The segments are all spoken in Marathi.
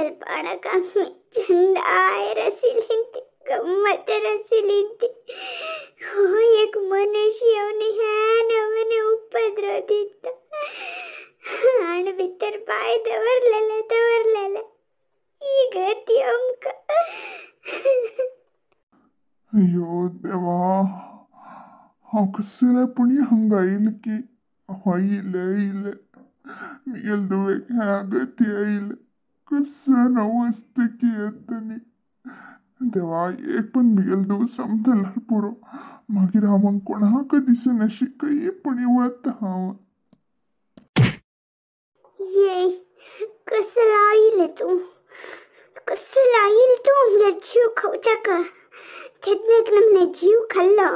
जलपानक आम्ही चंद आय रसिलिंते गम्मत रसिलिंते हो एक मनुष्यवने ह्यान मने उपद्रव दिता आणि भीतर पाय दवरलेला ಈ ಗತಿ ಅಮ್ಕ अयो देवा हांव कसले पुणी हांगा येयलें की इले मिगेल दुवेक ह्या गती आयले कसं नवस्त की येतनी देवा एक पण मिगेल दुव समजला पुरो मागीर हांव कोणाक दिसना शिकय पुणी वत हांव ये कसला आयले तू कसला आईल तू आमगे जीव खाऊचा का खेदमेक नमने जीव खाल्ला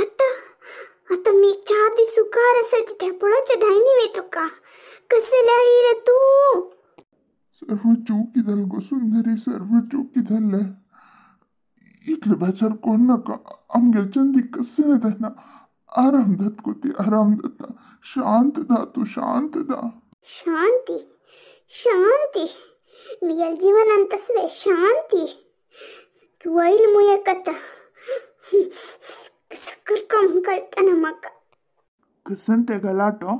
आता मी चार दिस सुकार असते त्या पळाच्या धायनी वेतो का कसला आईल तू सर्व चूकी धल गो सुंदरी सर्व चूकी धल इतले बेचार कोण नका आमगे चंदी कसं धना आराम दत कोती आराम दत्ता शांत दा तू शांत दा शांती शांती मिगेल जीवन अंतस्वे शांती तू आईल मुया कथा सकर कम कळताना मका कसन ते गलाटो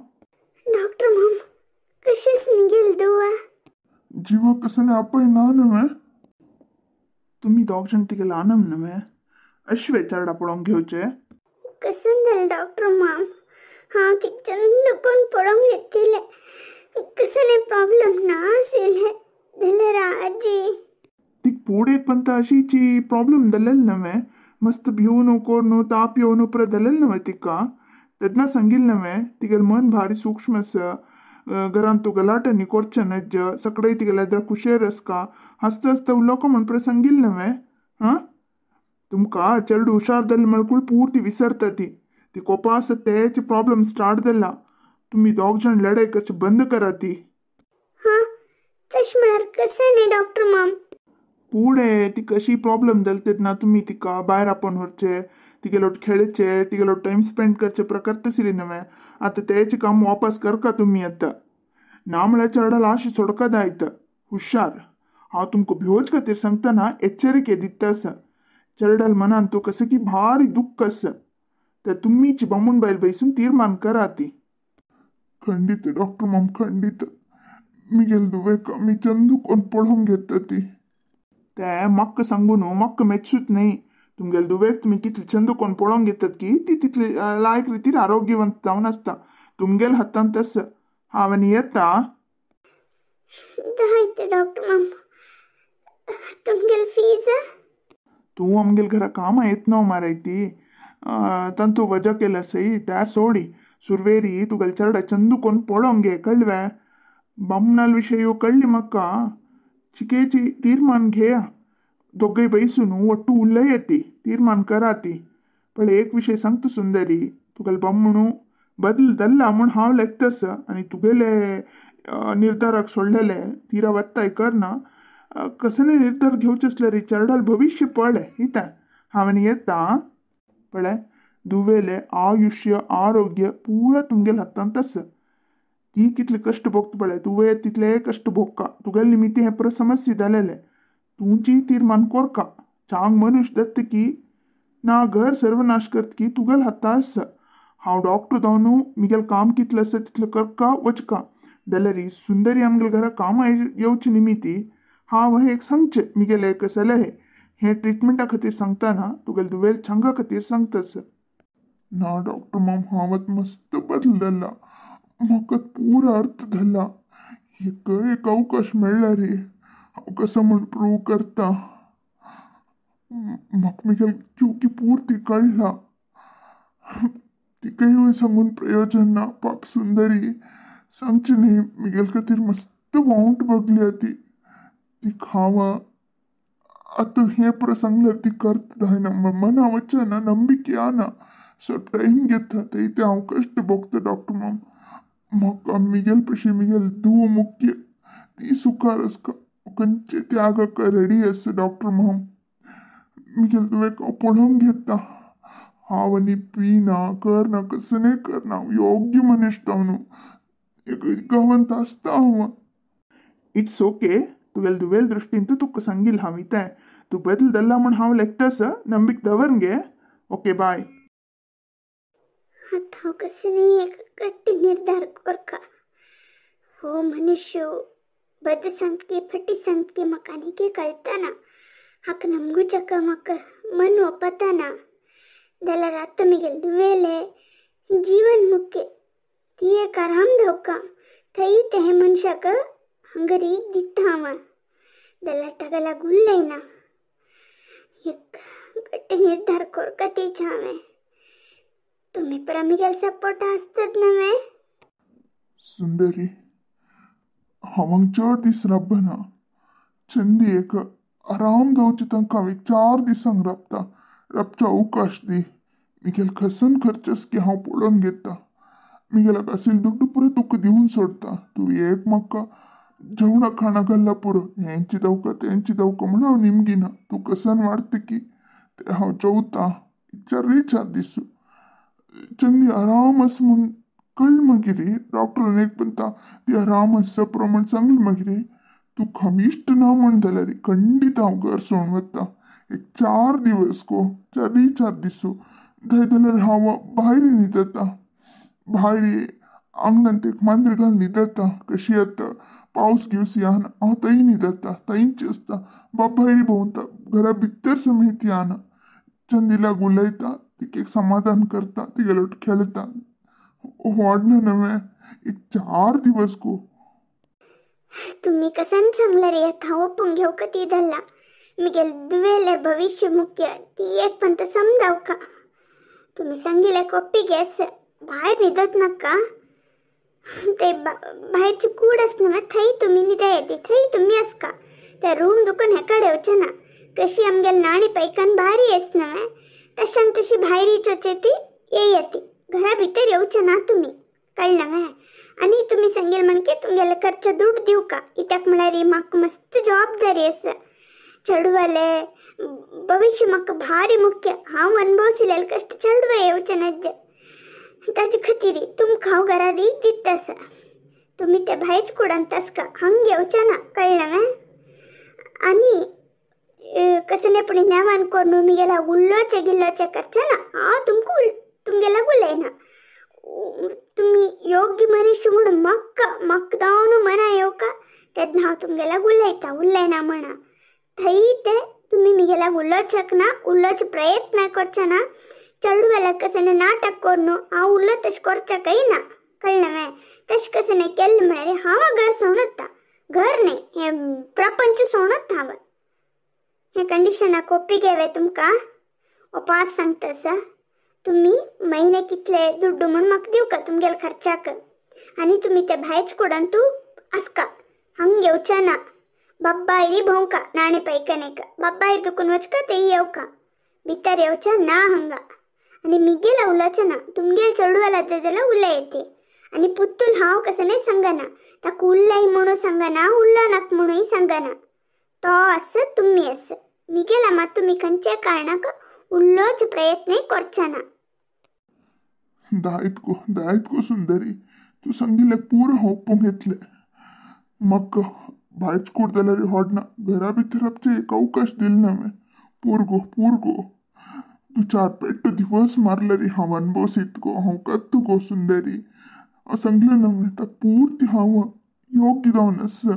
डॉक्टर मम कशीस मिगेल दुआ जीव कसने आपय नानमे तुम्ही दोग जण तिगे लानम नमे अश्वे चरडा पडोंग घेवचे कसन दल डॉक्टर मम हाँ ती चंद कोण पडोंग घेतले कसने प्रॉब्लेम ना असेल दलरा आजी ती पोडेक पंत अशीची प्रॉब्लेम दलेल नवे मस्त भिवून कोरनो ताप येऊन पर दलेल नवे तिका तेदना सांगिल नवे तिगेल मन भारी सूक्ष्म आसा घरान तू गलाटनी कोरचे नज्ज सकडे तिगेल एद्र कुशेर असका हसता हसता उलोको म्हण पर सांगिल नवे हां तुमका चरड हुशार दल मळकुळ पूर्ती विसरता ती कोपा आसा तेची प्रॉब्लेम स्टार्ट दल्ला तुम्ही दोग जण लढाई करचे बंद करा ती हाँ चष्मार कसने डॉक्टर मम पुढे ती कशी प्रॉब्लेम दलतेत ना तुम्ही तिका भायर आपण व्हरचे तिगेलोट खेळचे तिगेलोट टाइम स्पेंड करचे प्रकार तसली नवे आता तेचे काम वापस करका तुम्ही आता ना म्हळ्यार चरडाला अशी सोडका दायत हुशार हांव तुमका भिवोच खातीर सांगतना एच्चरिके दिता आसा चरडाल मनान तू कसं की भारी दुःख आसा तर तुम्हीची बामून बायल बैसून तीर्मान करा ती खंडित डॉक्टर मम खंडित मिगेल दुवेक मी चंदू कोण पळोवंक घेता ती ते म्हाका सांगू न्हू म्हाका मेचूच न्ही तुमगेल दुवेक तुमी कितले चंदू कोण पळोवंक घेतात की ती तितली लायक रितीर आरोग्यवंत जावन आसता तुमगेल हातांत आसा हांव आनी येता दायते डॉक्टर मम तुमगेल फीज तू आमगेल घरा कामा येत न्हू माराय ती तंतू वजा केल्यार सई त्यार सोडी सुरवेरी तुगेल चरडा चंदू कोण पळोवंक घे कळवे बामणाल विशय कळली म्हाका चिकेची तीर्मान घेया दोगय बैसून ಒಟ್ಟು उलयती तीर्मान करा ती पण एक विषय सांगतो सुंदरी तुगेल बामणू बदलदल्ला म्हण हांव लेखतस आनी तुगेले निर्धाराक सोडलेले तीरा वत्ताय करना कसले निर्धार घेवचे असले रे चरडाल भविष्य पळय इता हांव आनी येता पळय दुवेले आयुष्य आरोग्य पुरा तुमगेल हातांत आसा ती कितले कष्ट भोगता पळय तुवें तितले कष्ट भोगका तुगेल निमित्ती हे पर समस्या जालेले तुमची तीर्मान कोरका चांग मनुष्य दत्त की ना घर सर्वनाश करत की तुगेल हाता आसा हांव डॉक्टर जावन मिगेल काम कितलें आसा तितलें करका वचका जाल्यार ही सुंदरी आमगेल घरा कामां येवचे निमित्ती हांव हे एक सांगचें मिगेले कसले हे ट्रिटमेंटा खातीर सांगतना तुगेल दुवेल छांगा खातीर सांगतास ना डॉक्टर मम हांव मस्त बदलला म्हाका पुरो अर्थ धरला एक अवकाश मेळ्ळा रे हांव कसं म्हण प्रूव करता म्हाका मिगेल चुकी पुर्ती कळ्ळा तिकाय सांगून प्रयोजन ना पाप सुंदरी सांगचे न्ही मिगेल खातीर मस्त वावंट बगल्या ती खावा आता हे प्रसंगल्यार ती करता जायना मना वचना नंबिके आना सो टाइम घेता ते हांव कश्ट भोगता डॉक्टर मम म्हाका मिगेल पशी मिगेल दुव मुख्य ती सुखार आसका खंयचे त्यागाक रेडी आसा डॉक्टर मम मिगेल दुवेक हांव पळोवंक घेता हांव आनी पिना करना कसले करना योग्य मनीस जावन एक गांवांत आसता हांव इट्स ओके तुगेल दुवेल दृष्टीन तुका सांगिल हांव इतें तू बदल दल्ला म्हण हांव लेखतास नंबीक दवर गे. Okay bye. आता हांव कसनी एक गट्टी निर्धार कोरका. हो मनुष्य बद संतके फटी संतके म्हाका आनीके कळटाना. हाक नमगुचक म्हाका मन ओपताना जाल्यार आतां म्हगेल दुवेले जीवन मुख्य ती एक आराम धावका थंय ते मनशाक हंगरीक दिता हांव जाल्यार ताका लागून उरलेना. एक गट्टी निर्धार कोरका तेच हांवें. तुम्ही पर म्हगेल सपोर्ट आसतात नवे. सुंदरी हांव चड दीस राबना. चंदी एक आराम जावचे तांकां हांव 4 दिसांक राबचा अवकाश दी. म्हगेल खसन खर्चस की हांव पळोवन घेता. म्हगेल्याक आशिल्ले दुड्ड पुरो तुका दिवन सोडता. तूं एक म्हाका जेवणा खाणा घाल्ला पुरो हेंची दावका म्हण हांव निमगिना. तूं कसन वाडता की ते हांव चवता 4 दीस. चंदी आराम आस म्हूण कळ्ळ मागीर डॉक्टरान एक म्हणटा ती आराम आसता प्रमाण सांगलें मागीर तुका हांव इश्ट ना म्हण जाल्यार खंडीत हांव घर सोडून वता. एक 4 दिवस गो 4 दीस थंय जाल्यार हांव भायर न्हिदता. भायर आंगणांत एक मांद्र घालून न्हिदता. कशी आतां पावस गिवस येना हांव थंय न्हिदता. थंयच आसता. बाब भायर भोंवता घरा भितर समेत येना. चंदीलाक उलयता तिका एक समाधान करता तिगेलो खेळता. व्हडना नवे एक 4 दिवस गो. तुम्ही कसन सांगला रे हांव ओपून घेऊ का ती धल्ला. म्हगेल दुवेले भविष्य मुख्य ती एक पण समजावका. तुम्ही सांगिले कॉपी गॅस भायर न्हिदत नाका. ते भायरची कूड आस नवे थंय तुम्ही न्हिदा येते थंय तुम्ही आसका. त्या रूम दुकान हेका येवचे ना. कशी आमगेल नाणी पैकान भारी येस नवे तशान तशी भायर येवचे ती येती. घरा भितर येवचे ना तुम्ही कळलं नवे. आणि तुम्ही सांगेल म्हणके तुमगेले खर्च दूड दिव का इत्याक म्हळ्यार म्हाका मस्त जबाबदारी आसा. चेडवाले भविष्य म्हाका भारी मुख्य. हांव अनुभवशिल्ले कष्ट चेडवा येवचे नज ताजे खातीर तुमकां हांव घरा दिता आसा. तुम्ही ते भायच कुडांत आसका हांग येवचे ना कळलं नवे. आणि कसनेपणी नेवान करून म्हगेला उल्लोचे गिल्लोचे करचे ना. हांव तुमगेला उलयना. तुम्ही योग्य मनुष्य म्हणून म्हाका जावन मना येवका तेन्ना हांव तुमगेला उलयना म्हणा. थंय ते तुम्ही म्हगेला उल्लोचेक ना उल्लोचे प्रयत्न करचे ना. चेडवाला कसने नाटक करून हांव उल्लो तशें करचें ना कळ्ळें न्हय. तशें कसने केल्लें म्हळ्यार हांव घर सोडता. घर न्हय हे प्रपंच सोडत हांव. हे कंडिशनाक ओपी घेवे तुमकां पास सांगता आसा. तुम्ही महिने कितले दुड्ड म्हूण म्हाका दिवका तुमगेल खर्चाक. आनी तुमी ते भायच कुडान तूं आसका हांग येवचे ना. बाब्बायरी भोंवका नाणे पैकनेक बाब्बायर दुखून वचका ते येवका भितर येवचे ना हांगा. आनी मिगेला उलोवचे ना. तुमगेल चेडवाला जाल्यार उलयते. आनी पुत्तूल हांव कसने सांगना. ताका उल्लय म्हणून सांगना उल्लो नाक म्हणूय सांगना. तो आस तुमी आस. मिगेला मात तुमी खंयचे कारणाक उल्लोच प्रयत्न करचे ना. दायत गो सुंदरी तू सांगिल्ले पुरो हांव ओपून घेतले. म्हाका भायच कूड जाल्यार व्हडना. घरा भितर रावचे एक अवकाश दिल ना. पूर गो तू 4 पेट्ट दिवस मारल्यार हांव अनुभवसीत गो. हांव कत्त गो सुंदरी. हांव सांगलें ना ताका पूर्ती हांव योग्य जावन आसा.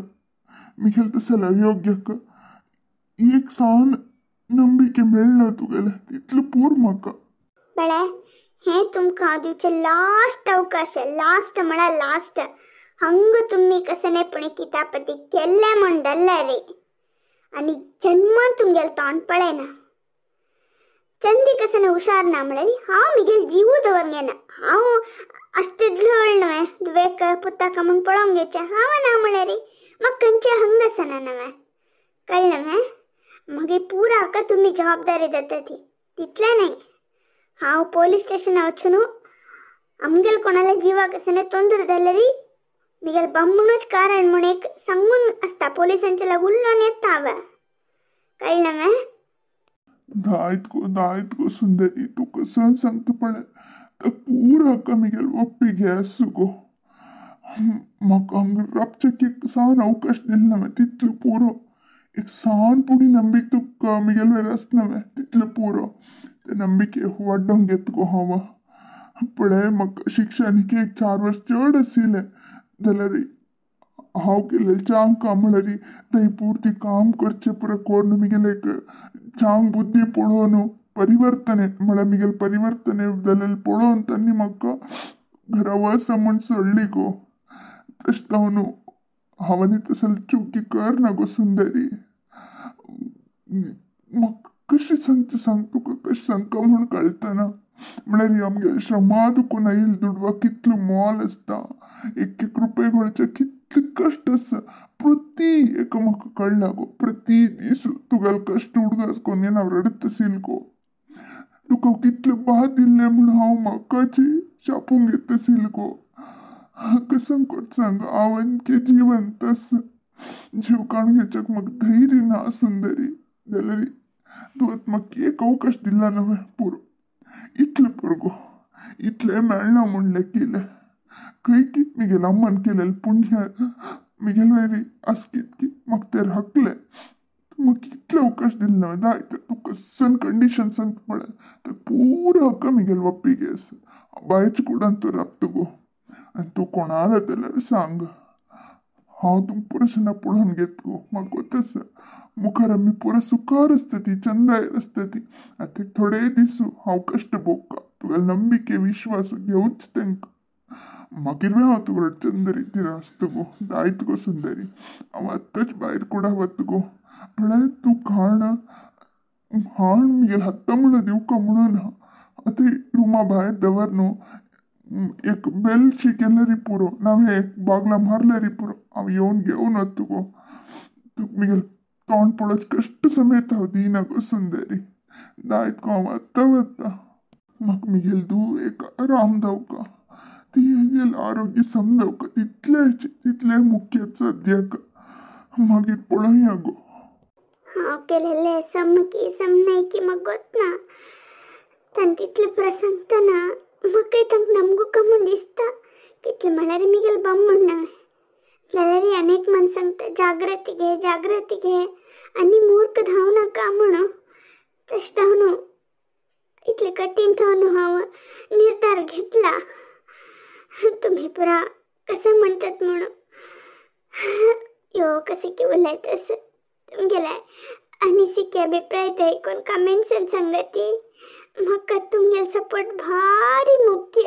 म्हगेल तसल्या योग्यक एक सान नंबिके मेळना तुगेले तितलें पूर म्हाका. बळे हे तुमकां हांव दिवचे लास्ट अवकाश. लास्ट म्हळ्यार लास्ट. हंग तुम्ही कसनेपणी कितापती केल्ले म्हण धरले रे. आनी जन्मान तुमगेल तोंड पळयना. चंदी कसने हुशार ना म्हळ्यार हांव म्हगेल जीव दवरूंक घेना. हांव अशें झळ न्हय दुवेक पुताका म्हूण पळोवंक घेवचें हांव ना म्हळ्यार म्हाका खंयचे हंग आसना नवे कळ्ळें न्हय. मागीर पुरा हाका तुमी जबाबदारी जाता ती तितलें न्हय. हांव पोलीस स्टेशना वचून आमगेल कोणाल्या जिवाक कसने तोंदर जाल्यार म्हगेल बामणूच कारण म्हूण एक सांगून आसता पोलिसांच्या लागून उल्लोन येता हांव कळ्ळें न्हय. दायत गो सुंदरी तू कसन सांगता पण पूर हाका म्हगेल ओप्पी घेस गो. म्हाका हांगा राबचेक एक सान अवकाश दिलो ना तितलो पुरो एक सान पुडी नंबीक तुका मिगेल वेर आसना तितलो पुरो ते नंबिके वाडोंक घेत गो हांव पळय म्हाका शिक्षणीक एक 4 वर्स चड आशिल्लें जाल्यार हांव केलें चांग काम म्हळ्यार थंय पुरती काम करचें पुरो कोरून मिगेल एक चांग बुद्धी पळोवन परिवर्तन म्हळ्यार मिगेल परिवर्तन जाल्यार पळोवन तांणी म्हाका घरा वच म्हूण सोडली गो तशें जावन हांव आनी तसले चुकी करना गो सुंदरी म्हाका कशें सांगचें सांग तुका कशें सांगता म्हूण कळतना म्हळ्यार ही आमगे श्रमा दुखून आयिल्लो दुडवा कितलो मोल आसता एक रुपये घडचे कितले कश्ट आसा प्रती एक म्हाका कळला गो प्रती दीस तुगेलो कश्ट उडगास कोन्न हांव रडत आशिल गो तुका कितले बाद दिल्ले म्हूण हांव म्हाकाची शापूंक घेत आशिल गो कसं कोट सांग हांव आनके जिवन तस जीव काण घेवच्याक म्हाका धैर्य ना सुंदरी जाल्यार तूं म्हाका एक अवकाश दिला न्हय पुरो इतलें पुरो गो इतलें मेळना म्हणलें केलें खंय की मिगेल अम्मान केलेलें पुण्य मिगेल वेरी आसकीत की म्हाका तें राखलें तूं म्हाका इतलें अवकाश दिलें न्हय दाय तूं कसन कंडिशन सांगता पळय तें पुरो हक्क मिगेल बाप्पीगे आसा बायच्या कुडान तूं राबता गो आनी तूं कोणालो जाल्यार सांग हांव तुमकां पुरुशना पळोवन घेत गो म्हाका वता मुखार आमी पुरो सुखार आसता ती चंदायर आसता ती आतां थोडे दीस हांव कश्ट भोगता तुगेले नंबिके विश्वास घेवच तांकां मागीर हांव तुगेलो चंदरी ती आसता गो दायत गो सुंदरी हांव आत्ताच भायर कुडा वता गो म्हळ्यार तूं खाण हाण मिगेल हाडटा म्हणून दिवका म्हणून आतां रुमा भायर दवर न्हू एक बेलशी केल्यारी पुरो नावे एक बागला मारल्यारी पुरो हांव येवन घेवन वता गो तूं मिगेल तोंड पळोवच कश्ट समेत हांव दिना गो सुंदरी दायत गो हांव आत्तां वता म्हाका मिगेल तूं एक आराम जावका तिगेल आरोग्य समजावका तितलें मुख्य सद्याक मागीर पळोवया गो हांव केलेले समनायकी म्हाका गोतना तान तितले प्रसंगतना म्हाकाय तांकां नमगुका म्हूण दिसता कितले म्हळ्यार मिगेल बाम्मण नवे जाल्यार अनेक मन सांगता जागृती घे आनी मूर्ख धांव नाका म्हणून तशें धांवन इतले कठीण धांवन हांव निर्धार घेतला तुम्ही पुरा कसं म्हणतात म्हणून यो कसे की उलयत असं तुमगेले आनी सिके अभिप्राय ऐकून कमेंट्सान सांगती म्हाका तुमगेल सपोर्ट भारी मुख्य